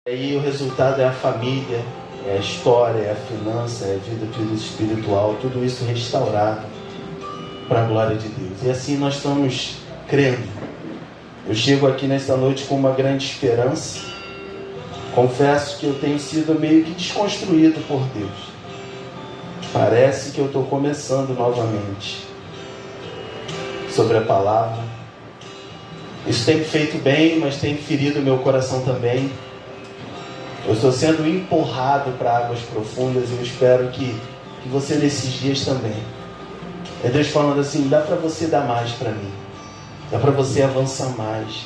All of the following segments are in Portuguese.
Aí o resultado é a família, é a história, é a finança, é a vida espiritual, tudo isso restaurado para a glória de Deus. E assim nós estamos crendo. Eu chego aqui nesta noite com uma grande esperança. Confesso que eu tenho sido meio que desconstruído por Deus. Parece que eu estou começando novamente sobre a palavra. Isso tem me feito bem, mas tem ferido meu coração também. Eu estou sendo empurrado para águas profundas e eu espero que você nesses dias também. É Deus falando assim, dá para você dar mais para mim. Dá para você avançar mais.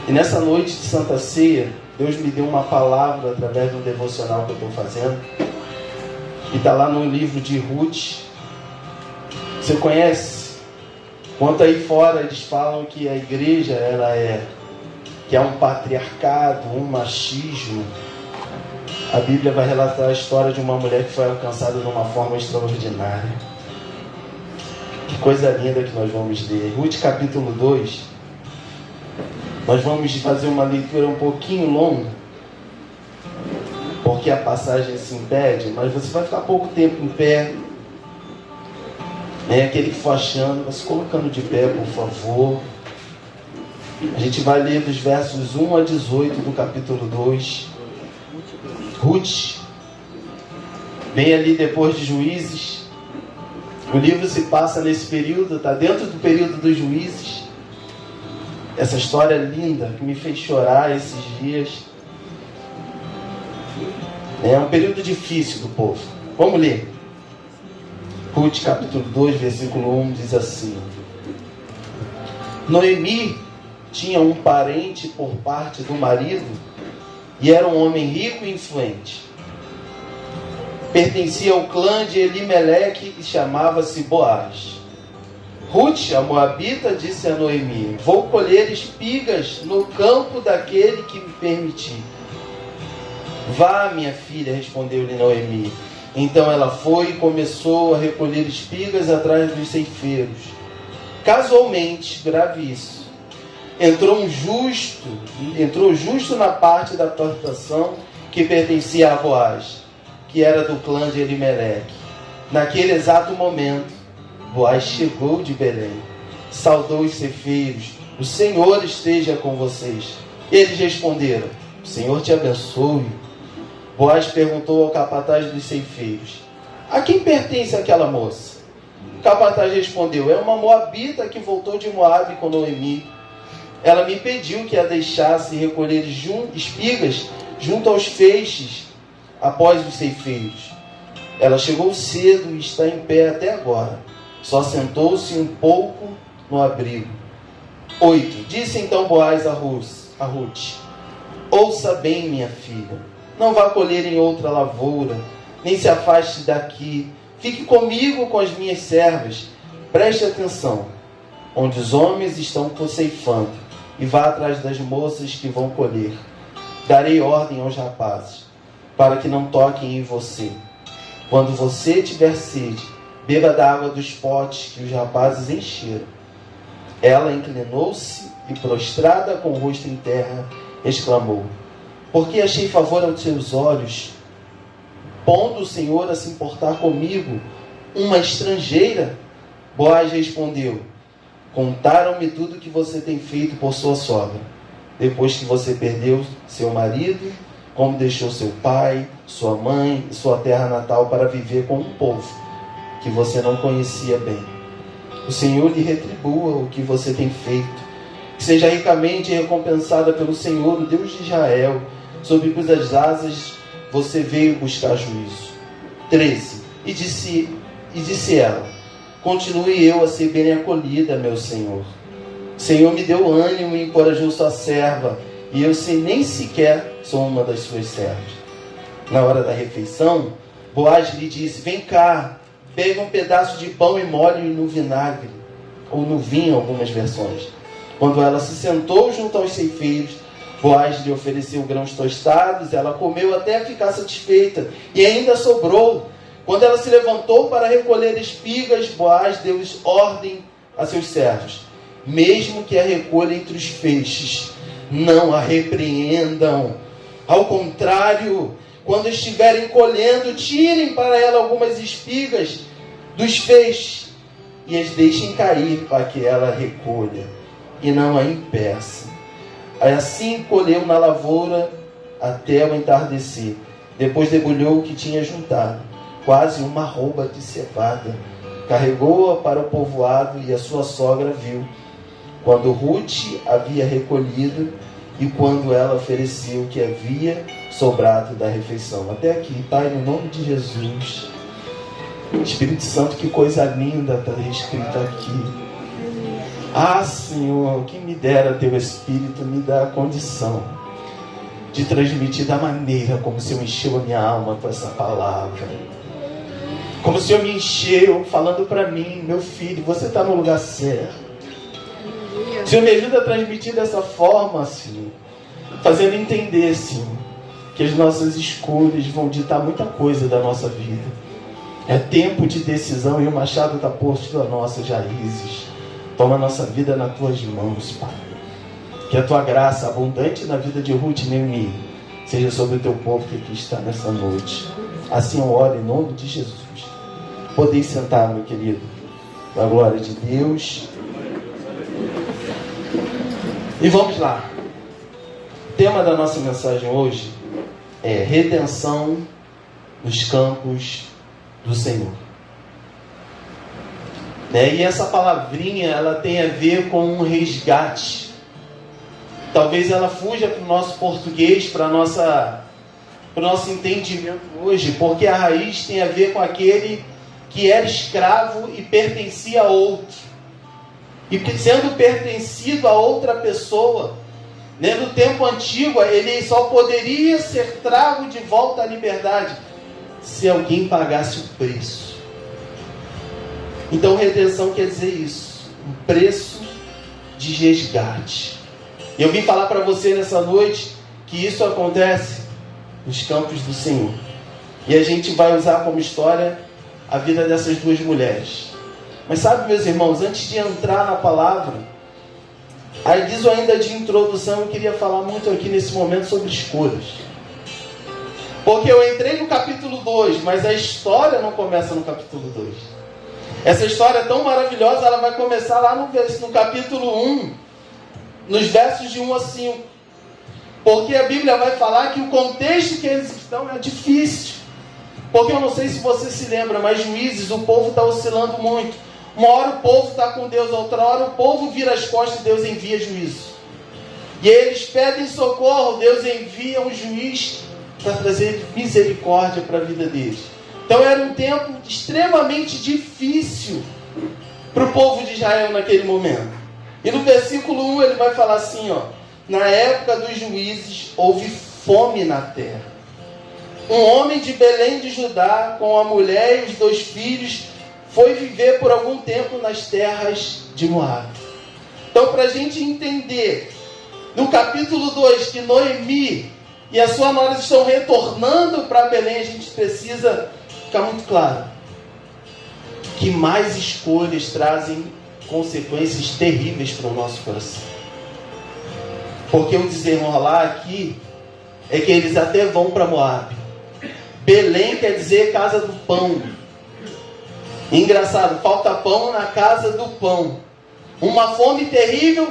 E nessa noite de Santa Ceia, Deus me deu uma palavra através do devocional que eu estou fazendo. E está lá no livro de Ruth. Você conhece? Quanto aí fora eles falam que a igreja que é um patriarcado, um machismo. A Bíblia vai relatar a história de uma mulher que foi alcançada de uma forma extraordinária. Que coisa linda que nós vamos ler. Ruth capítulo 2. Nós vamos fazer uma leitura um pouquinho longa, porque a passagem se impede, mas você vai ficar pouco tempo em pé. Aquele que for achando, vai se colocando de pé, por favor. A gente vai ler dos versos 1 a 18 do capítulo 2. Ruth, bem ali depois de Juízes. O livro se passa nesse período, está dentro do período dos Juízes. Essa história linda que me fez chorar esses dias. É um período difícil do povo. Vamos ler. Ruth capítulo 2, versículo 1 diz assim: Noemi tinha um parente por parte do marido e era um homem rico e influente. Pertencia ao clã de Elimeleque e chamava-se Boaz. Ruth, a moabita, disse a Noemi: vou colher espigas no campo daquele que me permitir. Vá, minha filha, respondeu-lhe Noemi. Então ela foi e começou a recolher espigas atrás dos ceifeiros. Casualmente, grave isso, entrou justo na parte da plantação que pertencia a Boaz, que era do clã de Elimeleque. Naquele exato momento, Boaz chegou de Belém, saudou os ceifeiros: o Senhor esteja com vocês. Eles responderam: o Senhor te abençoe. Boaz perguntou ao capataz dos ceifeiros: a quem pertence aquela moça? O capataz respondeu: é uma moabita que voltou de Moabe com Noemi. Ela me pediu que a deixasse recolher espigas junto aos feixes após os ceifeiros. Ela chegou cedo e está em pé até agora. Só sentou-se um pouco no abrigo. 8. Disse então Boaz a Ruth: ouça bem, minha filha. Não vá colher em outra lavoura, nem se afaste daqui. Fique comigo com as minhas servas. Preste atenção, onde os homens estão ceifando, e vá atrás das moças que vão colher. Darei ordem aos rapazes, para que não toquem em você. Quando você tiver sede, beba da água dos potes que os rapazes encheram. Ela inclinou-se e, prostrada com o rosto em terra, exclamou: porque achei favor aos seus olhos, pondo o Senhor a se importar comigo, uma estrangeira? Boaz respondeu: contaram-me tudo que você tem feito por sua sogra, depois que você perdeu seu marido, como deixou seu pai, sua mãe e sua terra natal para viver com um povo que você não conhecia bem. O Senhor lhe retribua o que você tem feito, que seja ricamente recompensada pelo Senhor, o Deus de Israel, sob cujas asas você veio buscar juízo. 13. E disse ela: continue eu a ser bem acolhida, meu Senhor. O Senhor me deu ânimo e encorajou sua serva, e eu nem sequer sou uma das suas servas. Na hora da refeição, Boaz lhe disse: vem cá, pega um pedaço de pão e molhe no vinagre, ou no vinho, algumas versões. Quando ela se sentou junto aos ceifeiros, Boaz lhe ofereceu grãos tostados, ela comeu até ficar satisfeita, e ainda sobrou. Quando ela se levantou para recolher espigas, Boaz deu ordem a seus servos: mesmo que a recolha entre os feixes, não a repreendam, Ao contrário, quando estiverem colhendo, tirem para ela algumas espigas dos feixes e as deixem cair para que ela recolha e não a impeça. Assim colheu na lavoura até o entardecer. Depois debulhou o que tinha juntado, quase uma arroba de cevada. Carregou-a para o povoado e a sua sogra viu, quando Ruth havia recolhido e quando ela ofereceu o que havia sobrado da refeição. Até aqui, Pai, no nome de Jesus. Espírito Santo, que coisa linda está escrita aqui. Ah, Senhor, que me dera teu Espírito me dá a condição de transmitir da maneira como o Senhor encheu a minha alma com essa palavra. Como o Senhor me encheu falando para mim, meu filho, você está no lugar certo. O Senhor me ajuda a transmitir dessa forma, Senhor, fazendo entender, Senhor, que as nossas escolhas vão ditar muita coisa da nossa vida. É tempo de decisão e o machado está posto nas nossas raízes. Toma a nossa vida nas tuas mãos, Pai. Que a tua graça abundante na vida de Ruth e Noemi seja sobre o teu povo que aqui está nessa noite. Assim eu oro em nome de Jesus. Podeis sentar, meu querido, na glória de Deus. E vamos lá. O tema da nossa mensagem hoje é redenção nos campos do Senhor. E essa palavrinha, ela tem a ver com um resgate. Talvez ela fuja para o nosso português, para o nosso entendimento hoje, porque a raiz tem a ver com aquele que era escravo e pertencia a outro. E sendo pertencido a outra pessoa, no tempo antigo, ele só poderia ser trago de volta à liberdade se alguém pagasse o preço. Então, redenção quer dizer isso, um preço de resgate. Eu vim falar para você nessa noite que isso acontece nos campos do Senhor. E a gente vai usar como história a vida dessas duas mulheres. Mas sabe, meus irmãos, antes de entrar na palavra, aí diz ainda de introdução, eu queria falar muito aqui nesse momento sobre escolhas. Porque eu entrei no capítulo 2, mas a história não começa no capítulo 2. Essa história é tão maravilhosa, ela vai começar lá no capítulo 1, nos versos de 1 a 5. Porque a Bíblia vai falar que o contexto que eles estão é difícil. Porque eu não sei se você se lembra, mas Juízes, o povo está oscilando muito. Uma hora o povo está com Deus, outra hora o povo vira as costas e Deus envia juízo. E eles pedem socorro, Deus envia um juiz para trazer misericórdia para a vida deles. Então era um tempo extremamente difícil para o povo de Israel naquele momento. E no versículo 1 ele vai falar assim, na época dos juízes houve fome na terra. Um homem de Belém de Judá, com a mulher e os 2 filhos, foi viver por algum tempo nas terras de Moabe. Então, para a gente entender, no capítulo 2, que Noemi e a sua nora estão retornando para Belém, a gente precisa ficar muito claro que mais escolhas trazem consequências terríveis para o nosso coração. Porque o desenrolar aqui é que eles até vão para Moabe. Belém quer dizer casa do pão. Engraçado, falta pão na casa do pão. Uma fome terrível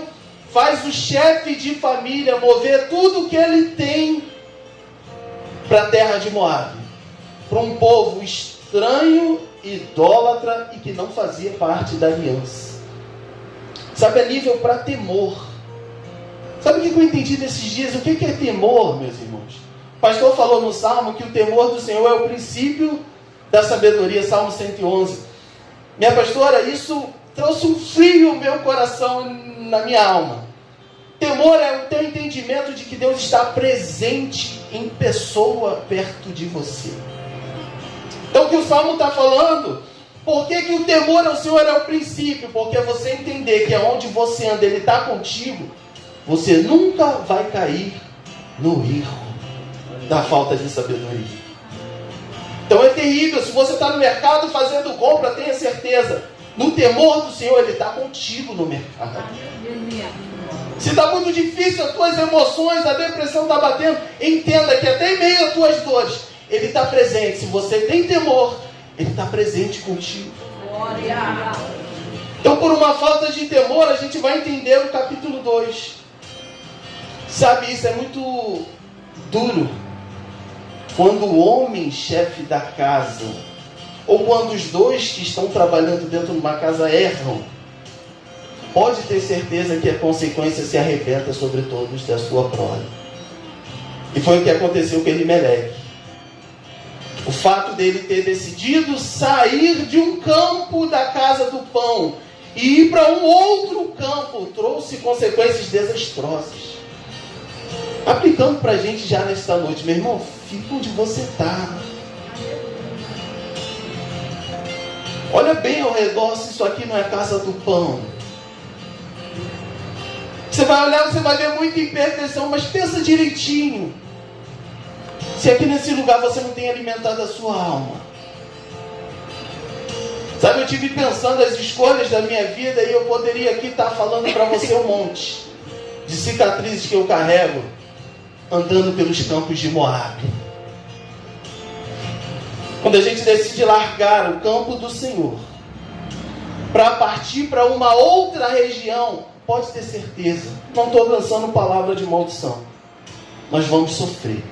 faz o chefe de família mover tudo que ele tem para a terra de Moabe, para um povo estranho, idólatra e que não fazia parte da aliança. Sabe, é nível para temor. Sabe o que eu entendi nesses dias? O que é temor, meus irmãos? O pastor falou no Salmo que o temor do Senhor é o princípio da sabedoria, Salmo 111. Minha pastora, isso trouxe um frio no meu coração, na minha alma. Temor é o teu entendimento de que Deus está presente em pessoa perto de você. Então o que o Salmo está falando, por que o temor ao Senhor é o princípio? Porque você entender que aonde você anda, Ele está contigo, você nunca vai cair no erro da falta de sabedoria. Então é terrível, se você está no mercado fazendo compra, tenha certeza, No temor do Senhor, Ele está contigo no mercado. Se está muito difícil as tuas emoções, a depressão está batendo, entenda que até em meio às tuas dores, Ele está presente. Se você tem temor, Ele está presente contigo. Então, por uma falta de temor, a gente vai entender o capítulo 2. Sabe, isso é muito duro. Quando o homem, chefe da casa, ou quando os dois que estão trabalhando dentro de uma casa erram, pode ter certeza que a consequência se arrebenta sobre todos da sua prole. E foi o que aconteceu com Elimeleque. O fato dele ter decidido sair de um campo da casa do pão e ir para um outro campo trouxe consequências desastrosas. Aplicando para a gente já nesta noite, meu irmão, fica onde você está. Olha bem ao redor se isso aqui não é casa do pão. Você vai olhar, você vai ver muita imperfeição, mas pensa direitinho. Se aqui nesse lugar você não tem alimentado a sua alma. Sabe, eu tive pensando as escolhas da minha vida e eu poderia aqui estar falando para você um monte de cicatrizes que eu carrego andando pelos campos de Moabe. Quando a gente decide largar o campo do Senhor para partir para uma outra região, pode ter certeza, não estou lançando palavra de maldição, nós vamos sofrer.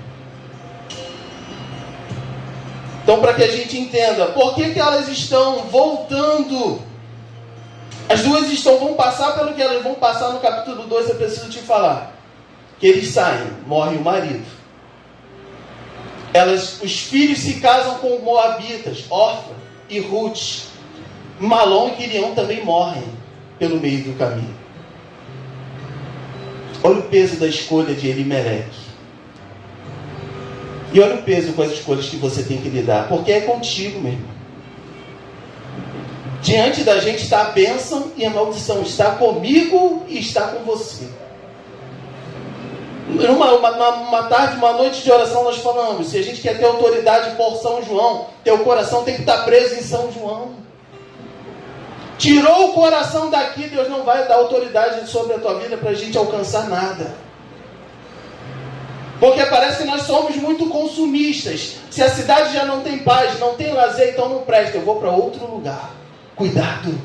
Então, para que a gente entenda, por que elas estão voltando? As duas vão passar pelo que elas vão passar no capítulo 2, eu preciso te falar. Que eles saem, morre o marido. Os filhos se casam com moabitas, Orfa e Ruth. Malom e Quilião também morrem pelo meio do caminho. Olha o peso da escolha de Elimeleque. E olha o peso com as escolhas que você tem que lidar. Porque é contigo, meu irmão. Diante da gente está a bênção e a maldição. Está comigo e está com você. Uma tarde, uma noite de oração nós falamos. Se a gente quer ter autoridade por São João, teu coração tem que estar preso em São João. Tirou o coração daqui, Deus não vai dar autoridade sobre a tua vida para a gente alcançar nada. Porque parece que nós somos muito consumistas. Se a cidade já não tem paz, não tem lazer, então não presta. Eu vou para outro lugar. Cuidado.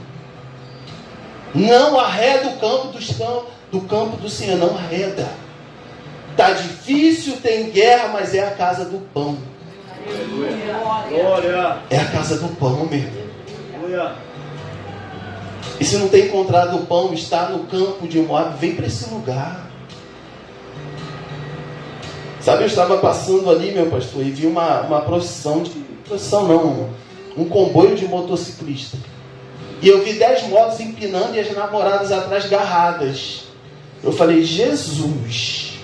Não arreda o campo do Senhor. Não arreda. Está difícil, tem guerra, mas é a casa do pão. Glória. É a casa do pão, meu irmão. Glória. E se não tem encontrado o pão, está no campo de Moabe, vem para esse lugar. Sabe, eu estava passando ali, meu pastor, e vi uma procissão não, um comboio de motociclista. E eu vi 10 motos empinando e as namoradas atrás garradas. Eu falei, Jesus,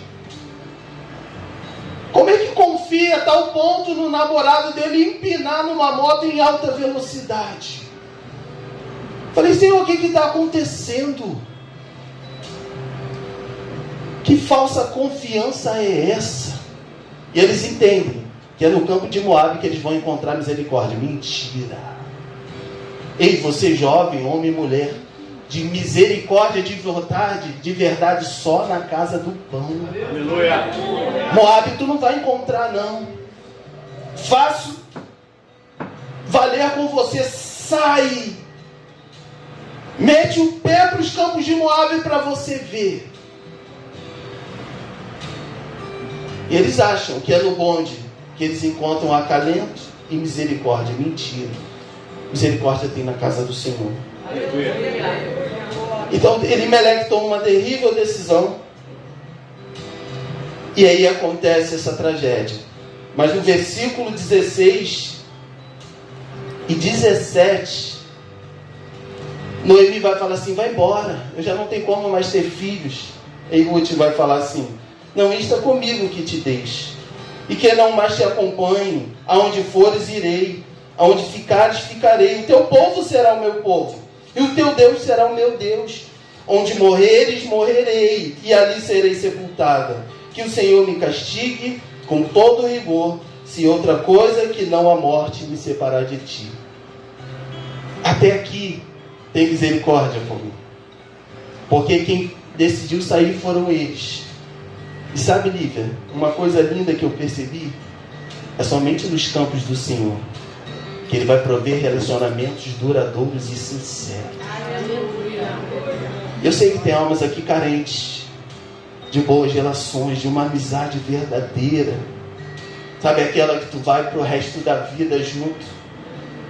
como é que confia a tal ponto no namorado dele empinar numa moto em alta velocidade? Falei, Senhor, o que está acontecendo? Que falsa confiança é essa? E eles entendem que é no campo de Moabe que eles vão encontrar misericórdia. Mentira. Ei, você jovem, homem e mulher, de misericórdia, de verdade, só na casa do pão. Aleluia. Moabe tu não vai encontrar, não. Faço valer com você. Sai. Mete o pé para os campos de Moabe para você ver. E eles acham que é no bonde que eles encontram acalento e misericórdia. Mentira. Misericórdia tem na casa do Senhor. Então Elimeleque toma uma terrível decisão. E aí acontece essa tragédia. Mas no versículo 16 e 17, Noemi vai falar assim, vai embora, eu já não tenho como mais ter filhos. E Ruth vai falar assim, não insta comigo que te deixe, e que não mais te acompanhe, aonde fores irei, aonde ficares ficarei, o teu povo será o meu povo, e o teu Deus será o meu Deus, onde morreres, morrerei, e ali serei sepultada, que o Senhor me castigue com todo rigor, se outra coisa que não a morte me separar de ti. Até aqui, tem misericórdia por mim. Porque quem decidiu sair foram eles. E sabe, Lívia, uma coisa linda que eu percebi, é somente nos campos do Senhor que Ele vai prover relacionamentos duradouros e sinceros. Eu sei que tem almas aqui carentes de boas relações, de uma amizade verdadeira. Sabe, aquela que tu vai pro resto da vida junto.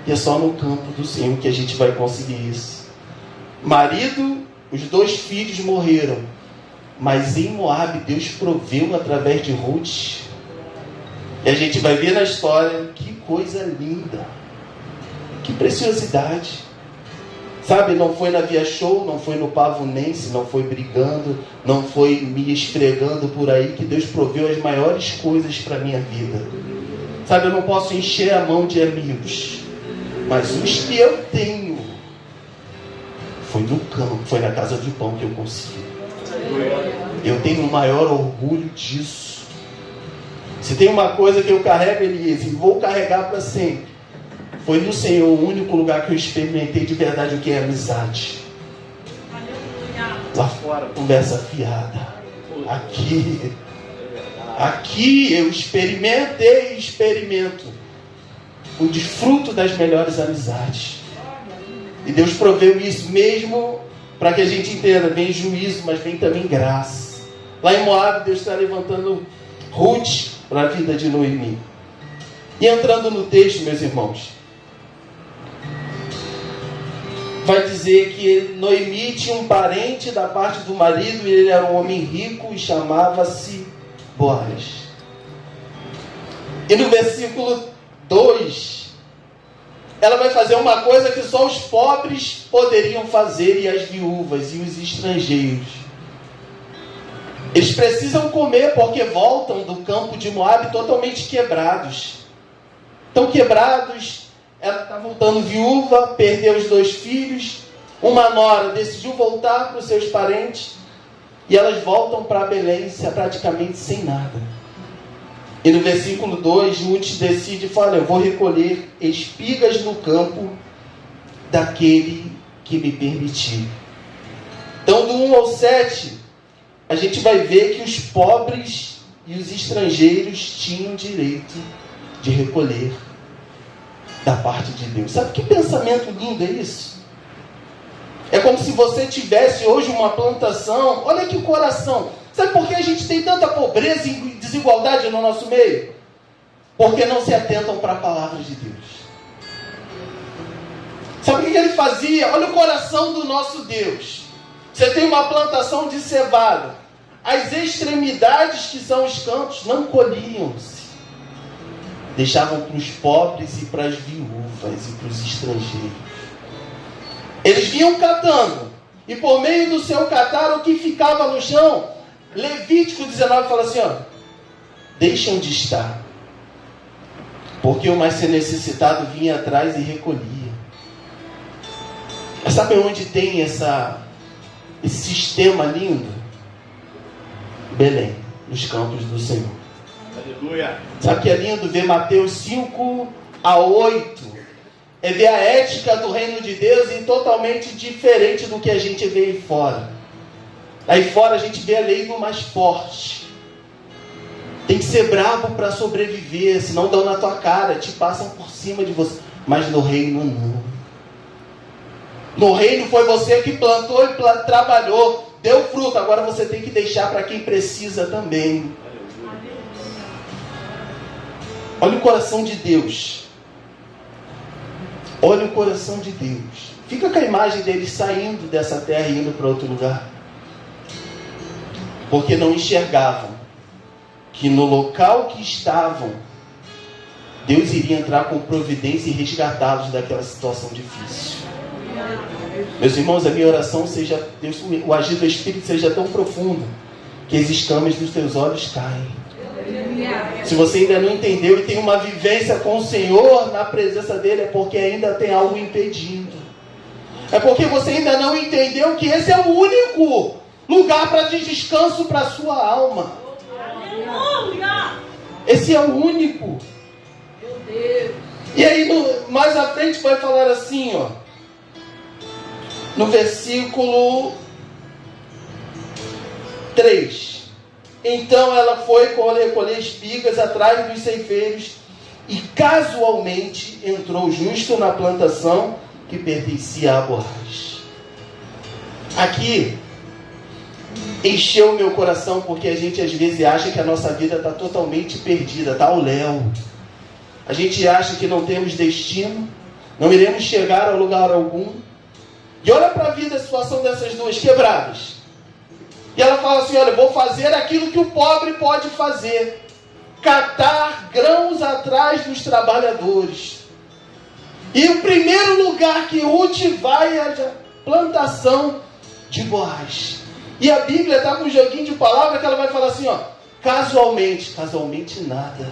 E é só no campo do Senhor que a gente vai conseguir isso. Marido, os 2 filhos morreram. Mas em Moabe, Deus proveu através de Ruth. E a gente vai ver na história, que coisa linda. Que preciosidade. Sabe, não foi na Via Show, não foi no Pavunense, não foi brigando, não foi me esfregando por aí que Deus proveu as maiores coisas para a minha vida. Sabe, eu não posso encher a mão de amigos, mas os que eu tenho, foi no campo, foi na casa de pão que eu consegui. Eu tenho o maior orgulho disso. Se tem uma coisa que eu carrego, Elias, e vou carregar para sempre, foi no Senhor o único lugar que eu experimentei de verdade o que é amizade. Lá fora, conversa fiada. Aqui eu experimentei e experimento o desfruto das melhores amizades. E Deus proveu isso mesmo para que a gente entenda. Vem juízo, mas vem também graça. Lá em Moabe, Deus está levantando Ruth para a vida de Noemi. E entrando no texto, meus irmãos, vai dizer que Noemi tinha um parente da parte do marido, e ele era um homem rico e chamava-se Boaz. E no versículo 2, ela vai fazer uma coisa que só os pobres poderiam fazer, e as viúvas e os estrangeiros. Eles precisam comer porque voltam do campo de Moabe totalmente quebrados. Estão quebrados. Ela está voltando viúva, perdeu os 2 filhos. Uma nora decidiu voltar para os seus parentes. E elas voltam para Belém praticamente sem nada. E no versículo 2, Ruth decide e fala: eu vou recolher espigas no campo daquele que me permitir. Então, do 1 ao 7, a gente vai ver que os pobres e os estrangeiros tinham direito de recolher da parte de Deus. Sabe que pensamento lindo é isso? É como se você tivesse hoje uma plantação. Olha que coração. Sabe por que a gente tem tanta pobreza e desigualdade no nosso meio? Porque não se atentam para a palavra de Deus. Sabe o que ele fazia? Olha o coração do nosso Deus. Você tem uma plantação de cevada. As extremidades, que são os campos, não colhiam-se. Deixavam para os pobres e para as viúvas e para os estrangeiros. Eles vinham catando. E por meio do seu catar, o que ficava no chão, Levítico 19 fala assim, ó: deixam de estar, porque o mais necessitado vinha atrás e recolhia. Mas sabe onde tem esse sistema lindo? Belém, nos campos do Senhor. Aleluia. Sabe que é lindo ver Mateus 5 a 8? É ver a ética do reino de Deus e totalmente diferente do que a gente vê aí fora. Aí fora a gente vê a lei do mais forte. Tem que ser brabo para sobreviver, senão dão na tua cara, te passam por cima de você. Mas no reino não. No reino foi você que plantou e trabalhou, deu fruto. Agora você tem que deixar para quem precisa também. Olha o coração de Deus. Olha o coração de Deus. Fica com a imagem deles saindo dessa terra e indo para outro lugar. Porque não enxergavam que no local que estavam, Deus iria entrar com providência e resgatá-los daquela situação difícil. Meus irmãos, a minha oração seja, Deus, o agir do Espírito seja tão profundo que as escamas dos teus olhos caem. Se você ainda não entendeu e tem uma vivência com o Senhor na presença dele, é porque ainda tem algo impedindo. É porque você ainda não entendeu que esse é o único lugar para descanso para a sua alma. Esse é o único. Meu Deus. E aí mais à frente vai falar assim, ó: no versículo 3. Então ela foi recolher espigas atrás dos ceifeiros e casualmente entrou justo na plantação que pertencia a Boaz. Aqui encheu meu coração, porque a gente às vezes acha que a nossa vida está totalmente perdida, está ao léu. A gente acha que não temos destino, não iremos chegar a lugar algum. E olha para a vida, a situação dessas duas quebradas. E ela fala assim, olha, vou fazer aquilo que o pobre pode fazer. Catar grãos atrás dos trabalhadores. E o primeiro lugar que Ruth vai é a plantação de Boaz. E a Bíblia está com um joguinho de palavra que ela vai falar assim, ó, casualmente nada.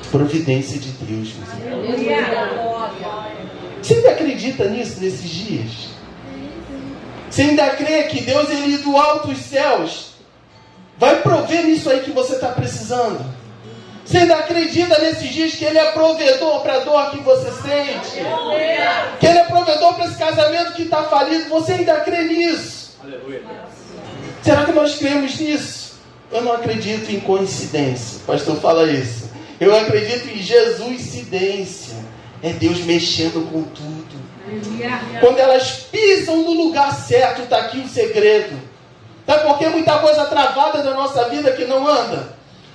Providência de Deus, meus irmãos. Você ainda acredita nisso nesses dias? Você ainda crê que Deus, Ele do alto dos céus, vai prover nisso aí que você está precisando? Você ainda acredita nesses dias que Ele é provedor para a dor que você sente? Que Ele é provedor para esse casamento que está falido? Você ainda crê nisso? Será que nós cremos nisso? Eu não acredito em coincidência. O pastor fala isso. Eu acredito em Jesuscidência. É Deus mexendo com tudo. Quando elas pisam no lugar certo, está aqui o segredo. Sabe por que muita coisa travada da nossa vida que não anda?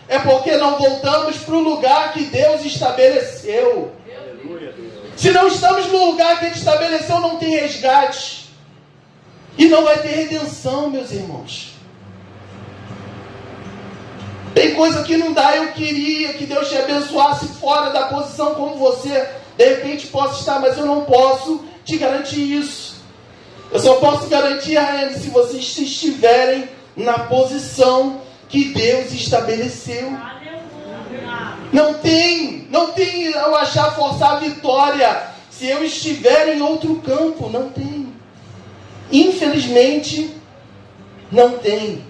É porque não voltamos para o lugar que Deus estabeleceu. Se não estamos no lugar que Ele estabeleceu, não tem resgate. E não vai ter redenção, meus irmãos. Tem coisa que não dá. Eu queria que Deus te abençoasse fora da posição como você de repente possa estar, mas eu não posso te garantir isso. Eu só posso garantir, Raiane, se vocês estiverem na posição que Deus estabeleceu. Não tem eu achar forçar a vitória se eu estiver em outro campo. Não tem. Infelizmente, não tem.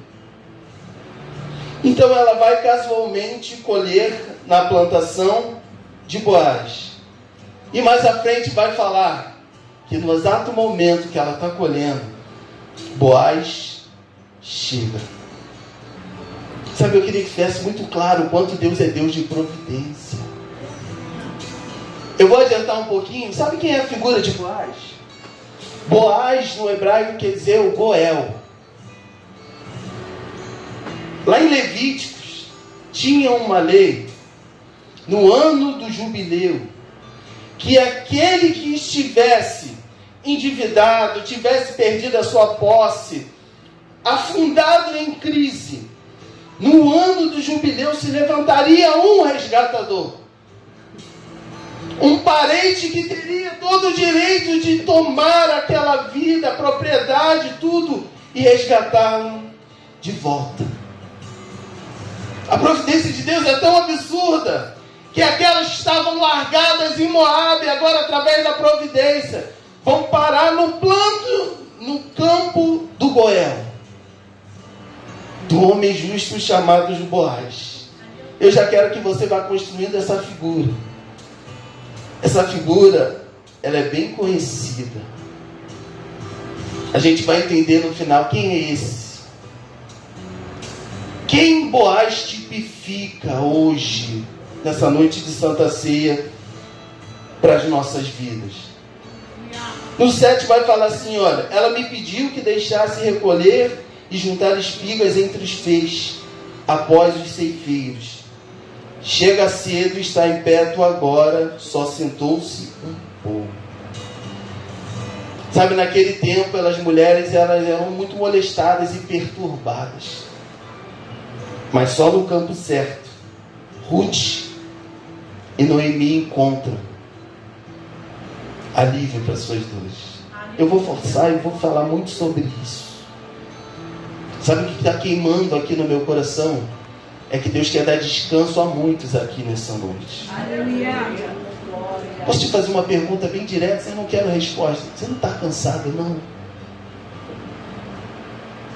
Então ela vai casualmente colher na plantação de Boaz. E mais à frente vai falar que no exato momento que ela está colhendo, Boaz chega. Sabe, eu queria que ficasse muito claro o quanto Deus é Deus de providência. Eu vou adiantar um pouquinho. Sabe quem é a figura de Boaz? Boaz no hebraico quer dizer o Goel. Lá em Levíticos tinha uma lei no ano do jubileu, que aquele que estivesse endividado, tivesse perdido a sua posse, afundado em crise, no ano do jubileu se levantaria um resgatador. Um parente que teria todo o direito de tomar aquela vida, propriedade, tudo, e resgatá-lo de volta. A providência de Deus é tão absurda que aquelas que estavam largadas em Moabe, agora através da providência, vão parar no campo do Goel, do homem justo chamado Boaz. Eu já quero que você vá construindo essa figura. Essa figura, ela é bem conhecida. A gente vai entender no final quem é esse. Quem Boaz tipifica hoje, nessa noite de Santa Ceia, para as nossas vidas? No 7 vai falar assim, olha, ela me pediu que deixasse recolher e juntar espigas entre os feixes, após os ceifeiros. Chega cedo, está em perto agora, só sentou-se um pouco. Sabe, naquele tempo, as mulheres eram muito molestadas e perturbadas. Mas só no campo certo, Ruth e Noemi encontram alívio para suas dores. Eu vou forçar e vou falar muito sobre isso. Sabe o que está queimando aqui no meu coração? É que Deus quer dar descanso a muitos aqui nessa noite. Aleluia. Posso te fazer uma pergunta bem direta? Eu não quero resposta. Você não está cansado, não?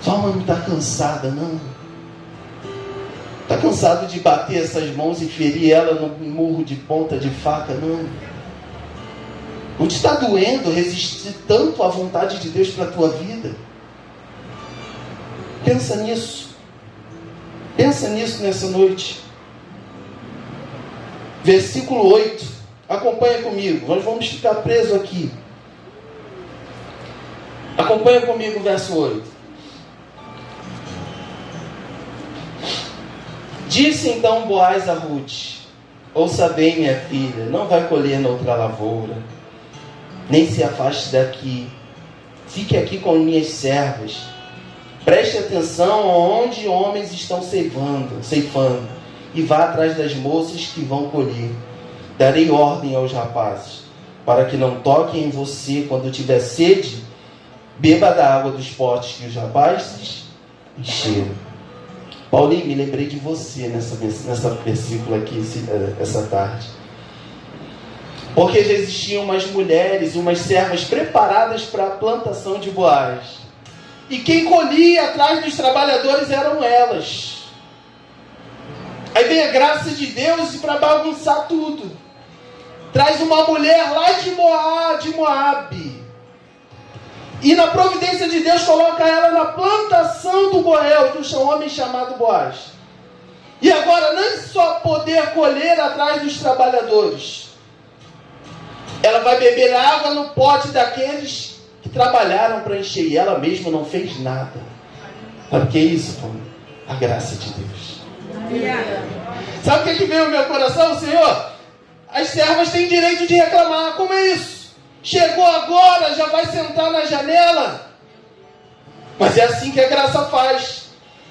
Sua alma não está cansada, não? Está cansado de bater essas mãos e ferir ela no murro de ponta de faca, não? Onde está doendo resistir tanto à vontade de Deus para a tua vida? Pensa nisso. Pensa nisso nessa noite. Versículo 8. Acompanha comigo. Nós vamos ficar presos aqui. Acompanha comigo o verso 8. Disse então Boaz a Ruth: ouça bem, minha filha, não vai colher noutra lavoura, nem se afaste daqui. Fique aqui com minhas servas. Preste atenção onde homens estão ceifando, e vá atrás das moças que vão colher. Darei ordem aos rapazes, para que não toquem em você quando tiver sede. Beba da água dos potes que os rapazes encheram. Paulinho, me lembrei de você nessa versículo aqui, essa tarde. Porque já existiam umas mulheres, umas servas preparadas para a plantação de Boaz. E quem colhia atrás dos trabalhadores eram elas. Aí vem a graça de Deus para bagunçar tudo. Traz uma mulher lá de Moabe. E na providência de Deus coloca ela na plantação do Goel, do homem chamado Boaz. E agora não é só poder colher atrás dos trabalhadores. Ela vai beber água no pote daqueles que trabalharam para encher. E ela mesma não fez nada. Sabe o que é isso, Paulo? A graça de Deus. Sabe o que veio ao meu coração, Senhor? As servas têm direito de reclamar. Como é isso? Chegou agora, já vai sentar na janela. Mas é assim que a graça faz.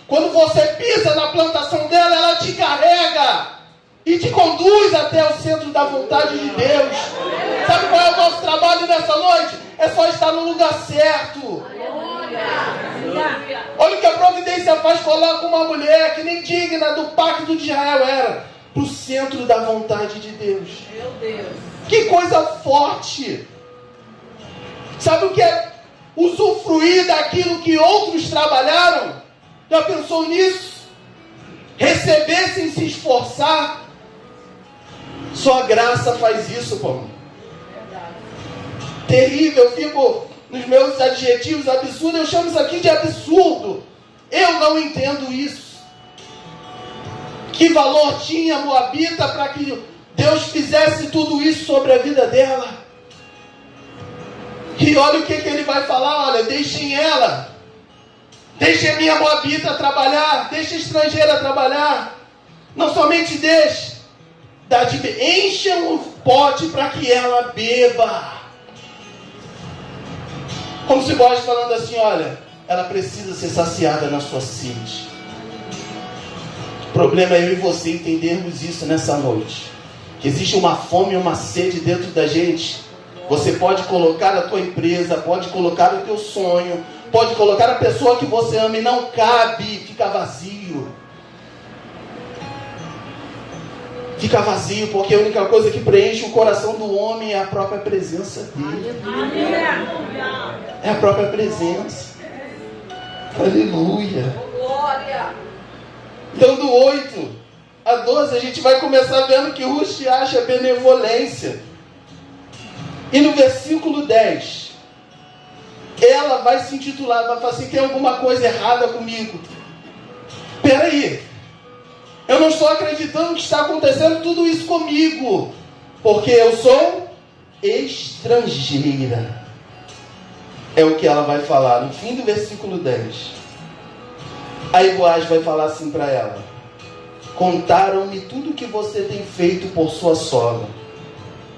Quando você pisa na plantação dela, ela te carrega e te conduz até o centro da vontade de Deus. Sabe qual é o nosso trabalho nessa noite? É só estar no lugar certo. Olha o que a providência faz, coloca uma mulher que nem digna do pacto de Israel era, para o centro da vontade de Deus. Meu Deus. Que coisa forte. Sabe o que é usufruir daquilo que outros trabalharam? Já pensou nisso? Receber sem se esforçar. Só a graça faz isso, pô. Terrível, eu fico nos meus adjetivos absurdos, eu chamo isso aqui de absurdo. Eu não entendo isso. Que valor tinha a Moabita para que Deus fizesse tudo isso sobre a vida dela? E olha o que ele vai falar, olha, deixem ela. Deixem a minha Moabita trabalhar, deixem a estrangeira trabalhar. Não somente deixe, encham o pote para que ela beba. Como se Boaz falando assim, olha, ela precisa ser saciada na sua sede. O problema é eu e você entendermos isso nessa noite. Que existe uma fome e uma sede dentro da gente. Você pode colocar a tua empresa, pode colocar o teu sonho, pode colocar a pessoa que você ama e não cabe, fica vazio. Fica vazio porque a única coisa que preenche o coração do homem é a própria presença dele. É a própria presença. Aleluia. Então do 8 a 12 a gente vai começar vendo que Ruth acha benevolência. E no versículo 10, ela vai se intitular, vai falar assim, tem alguma coisa errada comigo. Peraí, eu não estou acreditando que está acontecendo tudo isso comigo, porque eu sou estrangeira. É o que ela vai falar no fim do versículo 10. Aí Boaz vai falar assim para ela: contaram-me tudo o que você tem feito por sua sogra,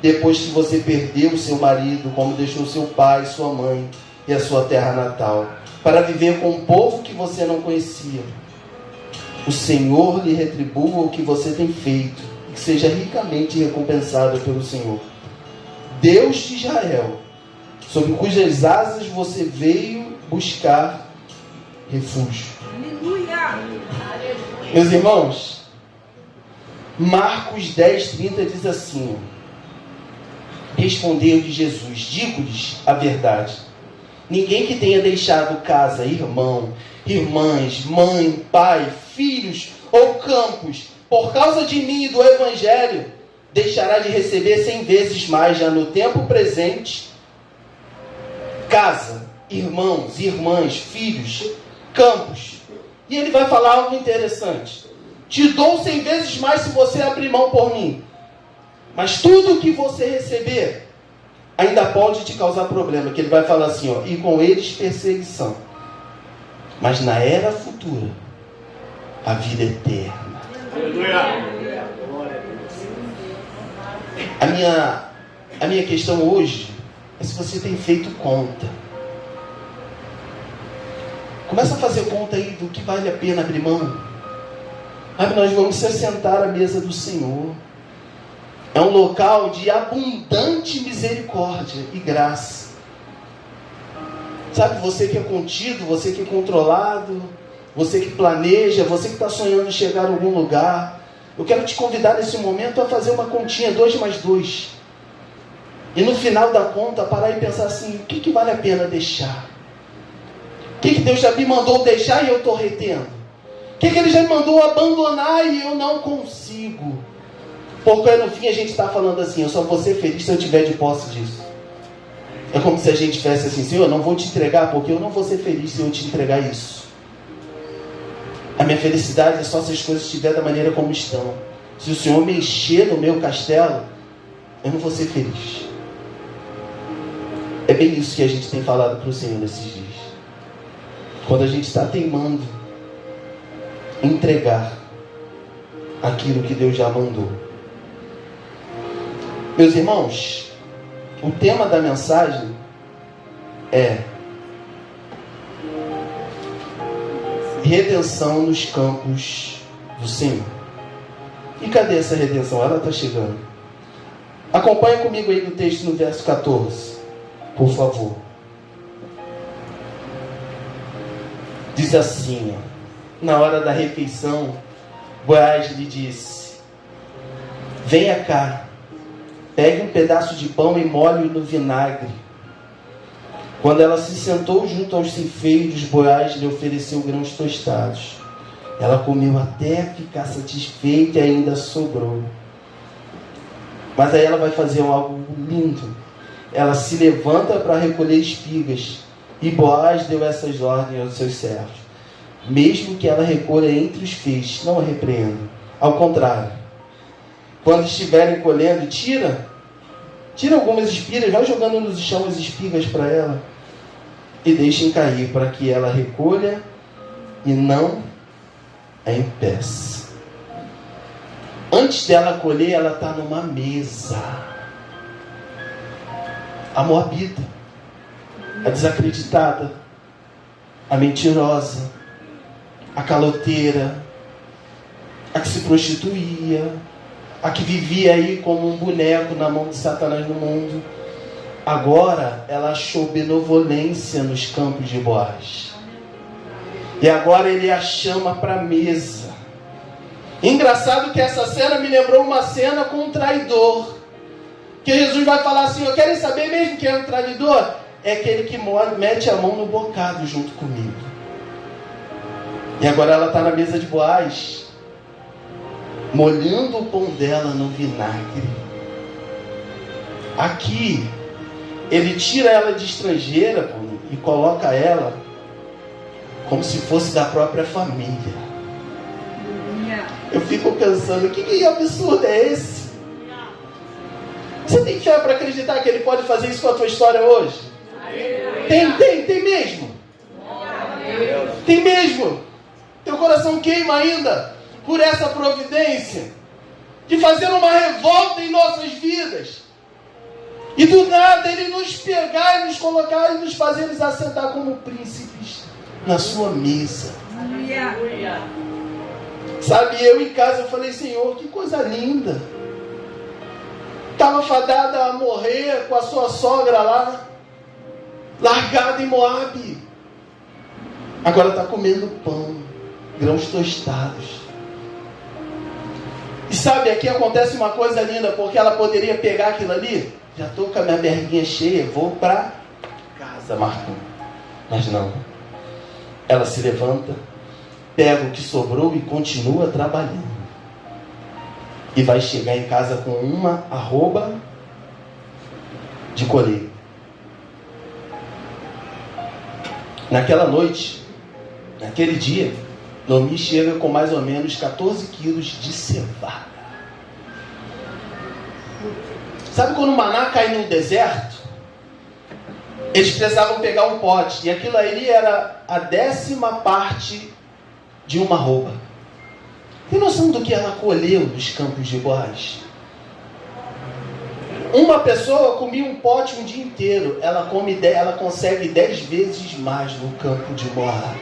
depois que você perdeu o seu marido, como deixou seu pai, sua mãe e a sua terra natal, para viver com um povo que você não conhecia. O Senhor lhe retribua o que você tem feito, e que seja ricamente recompensado pelo Senhor, Deus de Israel, sob cujas asas você veio buscar refúgio. Aleluia! Meus irmãos, Marcos 10:30 diz assim: respondeu-lhe Jesus, digo-lhes a verdade, ninguém que tenha deixado casa, irmão, irmãs, mãe, pai, filhos ou campos, por causa de mim e do Evangelho, deixará de receber 100 vezes mais já no tempo presente, casa, irmãos, irmãs, filhos, campos. E ele vai falar algo interessante. Te dou 100 vezes mais se você abrir mão por mim. Mas tudo que você receber ainda pode te causar problema. Que ele vai falar assim, ó, e com eles perseguição. Mas na era futura, a vida eterna. A minha questão hoje é se você tem feito conta. Começa a fazer conta aí do que vale a pena abrir mão. Sabe, nós vamos se assentar à mesa do Senhor. É um local de abundante misericórdia e graça. Sabe, você que é contido, você que é controlado, você que planeja, você que está sonhando em chegar a algum lugar, eu quero te convidar nesse momento a fazer uma continha, 2 mais 2. E no final da conta, parar e pensar assim, o que vale a pena deixar? O que Deus já me mandou deixar e eu estou retendo? O que Ele já me mandou abandonar e eu não consigo? Porque no fim a gente está falando assim, eu só vou ser feliz se eu tiver de posse disso. É como se a gente tivesse assim, Senhor, eu não vou te entregar porque eu não vou ser feliz se eu te entregar isso. A minha felicidade é só se as coisas estiverem da maneira como estão. Se o Senhor mexer no meu castelo, eu não vou ser feliz. É bem isso que a gente tem falado para o Senhor nesses dias. Quando a gente está teimando em entregar aquilo que Deus já mandou. Meus irmãos, o tema da mensagem é redenção nos campos do Senhor. E cadê essa redenção? Ela está chegando. Acompanha comigo aí no texto no verso 14, por favor. Diz assim, ó, na hora da refeição, Boaz lhe disse: venha cá, pegue um pedaço de pão e molhe-o no vinagre. Quando ela se sentou junto aos ceifeiros, Boaz lhe ofereceu grãos tostados. Ela comeu até ficar satisfeita e ainda sobrou. Mas aí ela vai fazer algo lindo. Ela se levanta para recolher espigas. E Boaz deu essas ordens aos seus servos: mesmo que ela recolha entre os feixes, não a repreenda. Ao contrário, quando estiverem colhendo, tira algumas espigas, vai jogando no chão as espigas para ela e deixem cair, para que ela recolha e não a impeça. Antes dela colher, ela está numa mesa. A moabita, a desacreditada, a mentirosa, a caloteira, a que se prostituía, a que vivia aí como um boneco na mão de Satanás no mundo. Agora ela achou benevolência nos campos de Boaz. E agora ele a chama para a mesa. Engraçado que essa cena me lembrou uma cena com um traidor. Que Jesus vai falar assim, eu quero saber mesmo quem é um traidor? É aquele que mete a mão no bocado junto comigo. E agora ela está na mesa de Boaz, molhando o pão dela no vinagre. Aqui, ele tira ela de estrangeira e coloca ela como se fosse da própria família. Eu fico pensando, que absurdo é esse? Você tem fé para acreditar que ele pode fazer isso com a tua história hoje? Tem mesmo? Tem mesmo? Teu coração queima ainda por essa providência de fazer uma revolta em nossas vidas. E do nada ele nos pegar e nos colocar e nos fazer nos assentar como príncipes na sua mesa. Sabe, eu em casa eu falei, Senhor, que coisa linda. Estava fadada a morrer com a sua sogra lá, largada em Moabe. Agora está comendo pão, grãos tostados. E sabe, aqui acontece uma coisa linda, porque ela poderia pegar aquilo ali, já estou com a minha barriguinha cheia, vou para casa, Marcão. Mas não. Ela se levanta, pega o que sobrou e continua trabalhando. e vai chegar em casa com uma arroba de colheita. Naquela noite, naquele dia, Noemi chega com mais ou menos 14 quilos de cevada. Sabe quando o maná cai no deserto? Eles precisavam pegar um pote, e aquilo ali era a 10ª parte de uma arroba. Tem noção do que ela colheu nos campos de Boaz? Uma pessoa comia um pote um dia inteiro, ela consegue 10 vezes mais no campo de Moab.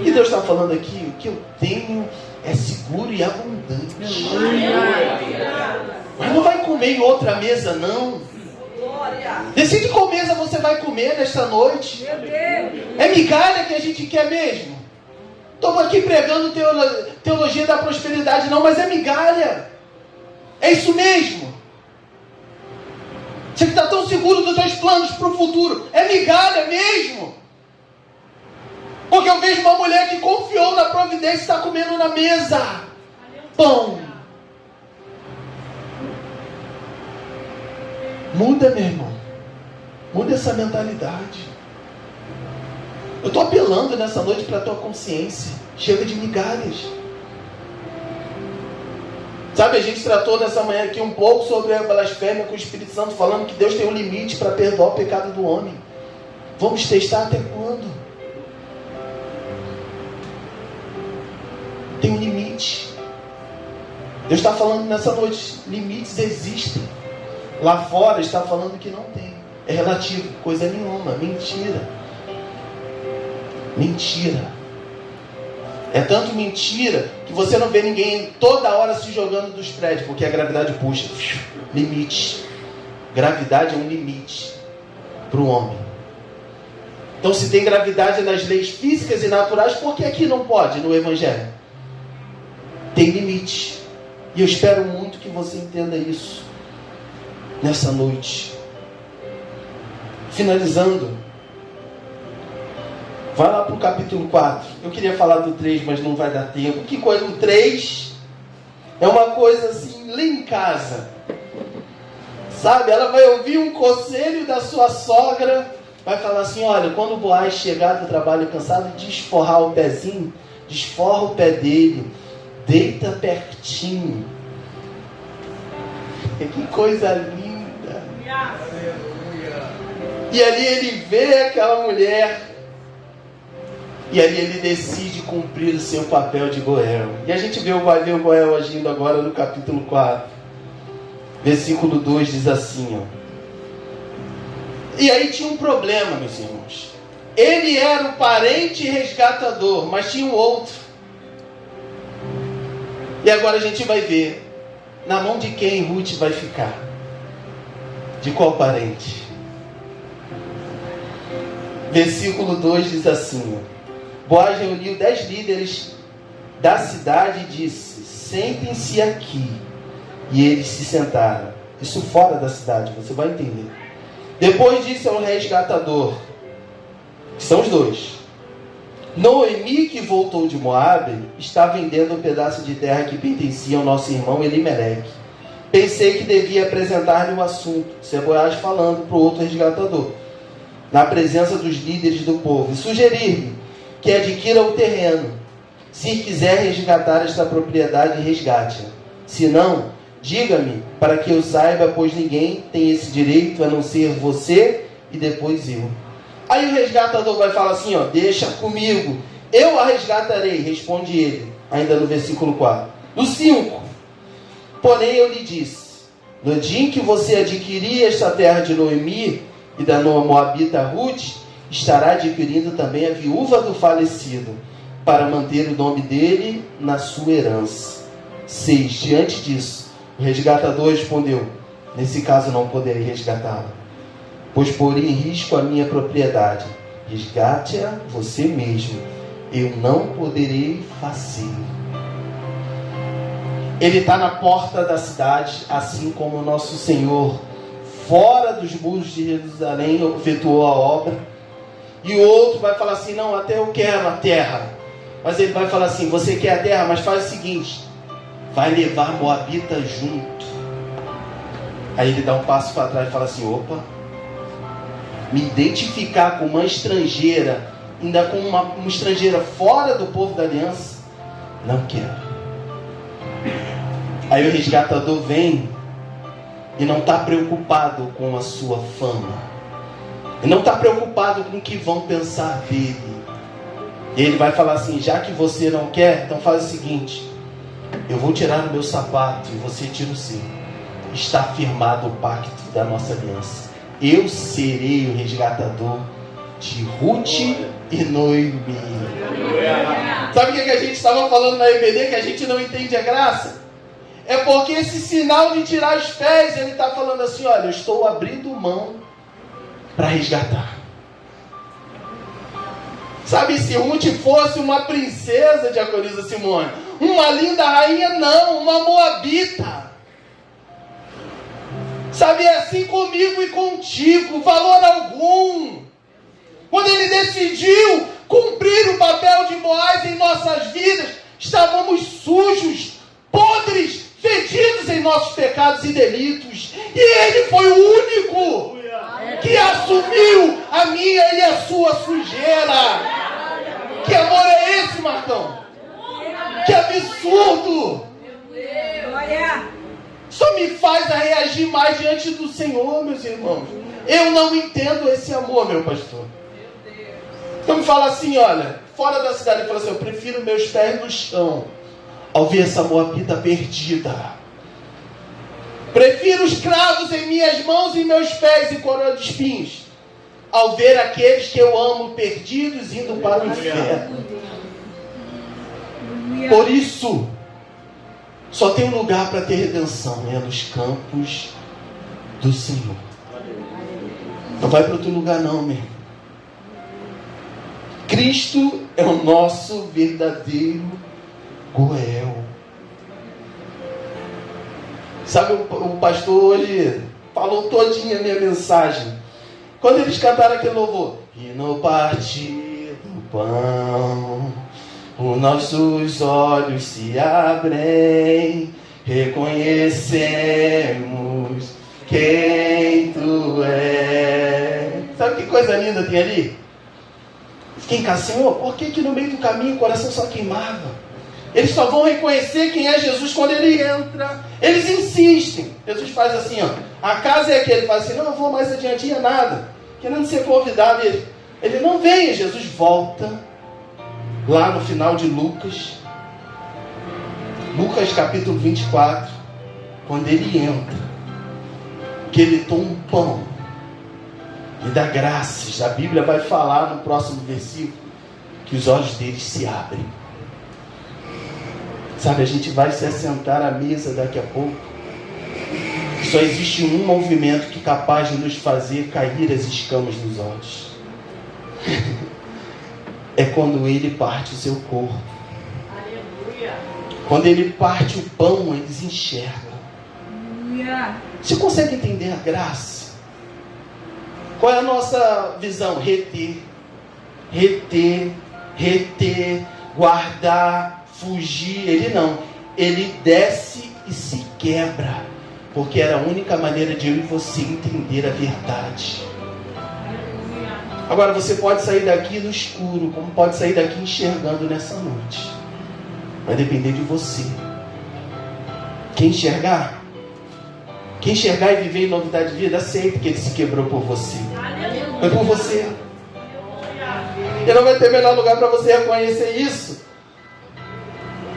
E Deus está falando aqui, o que eu tenho é seguro e abundante. Mas não vai comer em outra mesa, não. Decide qual mesa você vai comer nesta noite. É migalha que a gente quer mesmo? Estou aqui pregando teologia da prosperidade, não, mas é migalha. É isso mesmo. Você está tão seguro dos seus planos para o futuro. É migalha mesmo. Porque eu vejo uma mulher que confiou na providência e está comendo na mesa pão. Muda, meu irmão. Muda essa mentalidade. Eu estou apelando nessa noite para a tua consciência. Chega de migalhas. Sabe, a gente tratou nessa manhã aqui um pouco sobre a blasfêmia com o Espírito Santo, falando que Deus tem um limite para perdoar o pecado do homem. Vamos testar até quando? Tem um limite. Deus está falando nessa noite, limites existem. Lá fora está falando que não tem. É relativo, coisa nenhuma, mentira. Mentira. É tanto mentira que você não vê ninguém toda hora se jogando dos prédios, porque a gravidade puxa. Limite. Gravidade é um limite para o homem. Então, se tem gravidade nas leis físicas e naturais, por que aqui não pode no Evangelho? Tem limite. E eu espero muito que você entenda isso nessa noite. Finalizando, vai lá para o capítulo 4. Eu queria falar do 3, mas não vai dar tempo. Que coisa? O 3 é uma coisa assim, lá em casa. Sabe? Ela vai ouvir um conselho da sua sogra. Vai falar assim, olha, quando o Boaz chegar do trabalho cansado, desforrar o pezinho, desforra o pé dele, deita pertinho. Que coisa linda. E ali ele vê aquela mulher. E ali ele decide cumprir o seu papel de Goel. E a gente vai ver o Goel agindo agora no capítulo 4. Versículo 2 diz assim, ó. E aí tinha um problema, meus irmãos. Ele era o parente resgatador, mas tinha um outro. E agora a gente vai ver na mão de quem Ruth vai ficar. De qual parente? Versículo 2 diz assim, ó. Boaz reuniu 10 líderes da cidade e disse, sentem-se aqui. E eles se sentaram. Isso fora da cidade, você vai entender. Depois disse ao resgatador, que são os dois, Noemi, que voltou de Moabe, está vendendo um pedaço de terra que pertencia ao nosso irmão Elimeleque. Pensei que devia apresentar-lhe o assunto. Isso é Boaz falando para o outro resgatador, na presença dos líderes do povo, e sugerir-lhe que adquira o terreno. Se quiser resgatar esta propriedade, resgate-a. Se não, diga-me, para que eu saiba, pois ninguém tem esse direito a não ser você e depois eu. Aí o resgatador vai falar assim, ó, deixa comigo, eu a resgatarei, responde ele, ainda no versículo 4. No 5, porém eu lhe disse, no dia em que você adquirir esta terra de Noemi e da Moabita Ruth, estará adquirindo também a viúva do falecido, para manter o nome dele na sua herança. 6. Diante disso, o resgatador respondeu, nesse caso não poderei resgatá-la, pois porei em risco a minha propriedade. Resgate-a você mesmo, eu não poderei fazer. Ele está na porta da cidade, assim como o nosso Senhor, fora dos muros de Jerusalém, efetuou a obra. E o outro vai falar assim, não, até eu quero a terra. Mas ele vai falar assim, você quer a terra, mas faz o seguinte, vai levar a moabita junto. Aí ele dá um passo para trás e fala assim: opa, me identificar com uma estrangeira, ainda com uma estrangeira fora do povo da aliança, não quero. Aí o resgatador vem e não está preocupado com a sua fama, e não está preocupado com o que vão pensar dele. E ele vai falar assim: já que você não quer, então faz o seguinte, eu vou tirar o meu sapato e você tira o seu. Está firmado o pacto da nossa aliança. Eu serei o resgatador de Ruth e Noemi. Sabe o que a gente estava falando na EBD? Que a gente não entende a graça? É porque esse sinal de tirar os pés, ele está falando assim: olha, eu estou abrindo mão para resgatar. Sabe, se Ruth fosse uma princesa, Diaconisa Simone, uma linda rainha, não, uma moabita. Sabe, é assim comigo e contigo, valor algum. Quando ele decidiu cumprir o papel de Boaz em nossas vidas, estávamos sujos, podres, fedidos em nossos pecados e delitos. E ele foi o único que assumiu a minha e a sua sujeira. Que amor é esse, Marcão? Que absurdo! Só me faz a reagir mais diante do Senhor, meus irmãos. Eu não entendo esse amor, meu pastor. Então me fala assim, olha, fora da cidade, ele fala assim: eu prefiro meus pés no chão ao ver essa moabita perdida. Prefiro os cravos em minhas mãos e meus pés e coroa de espinhos, ao ver aqueles que eu amo perdidos indo para o inferno. Por isso, só tem um lugar para ter redenção, é nos campos do Senhor. Não vai para outro lugar não, meu irmão. Cristo é o nosso verdadeiro Goel. Sabe, o pastor hoje falou todinha a minha mensagem. Quando eles cantaram aquele louvor: e no partir do pão, os nossos olhos se abrem, reconhecemos quem tu és. Sabe que coisa linda tem ali? Fiquei em casa: Senhor, por que no meio do caminho o coração só queimava? Eles só vão reconhecer quem é Jesus quando ele entra. Eles insistem. Jesus faz assim, ó: a casa é aquele. Ele faz assim: não, eu vou mais adiante, ia nada, querendo ser convidado. Ele não vem. Jesus volta lá no final de Lucas capítulo 24, quando ele entra, que ele toma um pão e dá graças. A Bíblia vai falar no próximo versículo que os olhos deles se abrem. Sabe, a gente vai se assentar à mesa daqui a pouco. Só existe um movimento que é capaz de nos fazer cair as escamas dos olhos. É quando ele parte o seu corpo. Aleluia. Quando ele parte o pão, eles enxergam. Aleluia. Você consegue entender a graça? Qual é a nossa visão? Reter, guardar, fugir. Ele não. Ele desce e se quebra, porque era a única maneira de eu e você entender a verdade. Agora, você pode sair daqui no escuro, como pode sair daqui enxergando nessa noite. Vai depender de você. Quem enxergar e viver em novidade de vida, aceita que ele se quebrou por você. Foi por você. E não vai ter melhor lugar para você reconhecer isso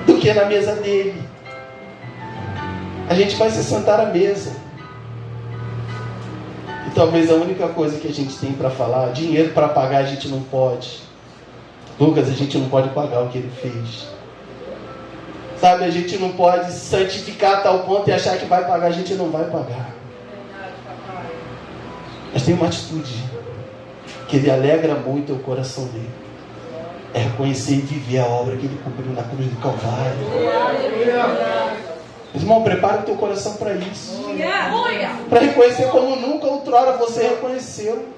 do que na mesa dele. A gente vai se sentar à mesa. E talvez a única coisa que a gente tem para falar, dinheiro para pagar a gente não pode. Lucas, a gente não pode pagar o que ele fez. Sabe, a gente não pode santificar a tal ponto e achar que vai pagar, a gente não vai pagar. Mas tem uma atitude que ele alegra muito o coração dele. É reconhecer e viver a obra que ele cumpriu na cruz do Calvário. Irmão, prepara o teu coração para isso. Para reconhecer como nunca outrora você reconheceu.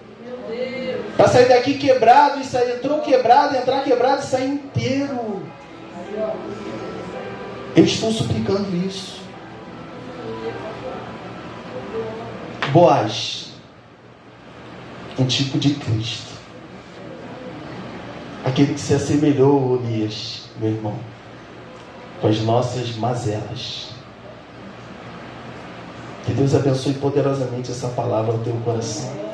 Para sair daqui quebrado e sair, entrou quebrado, entrar quebrado e sair inteiro. Eu estou suplicando isso. Boaz, um tipo de Cristo. Aquele que se assemelhou, Elias, meu irmão, com as nossas mazelas. Que Deus abençoe poderosamente essa palavra ao teu coração.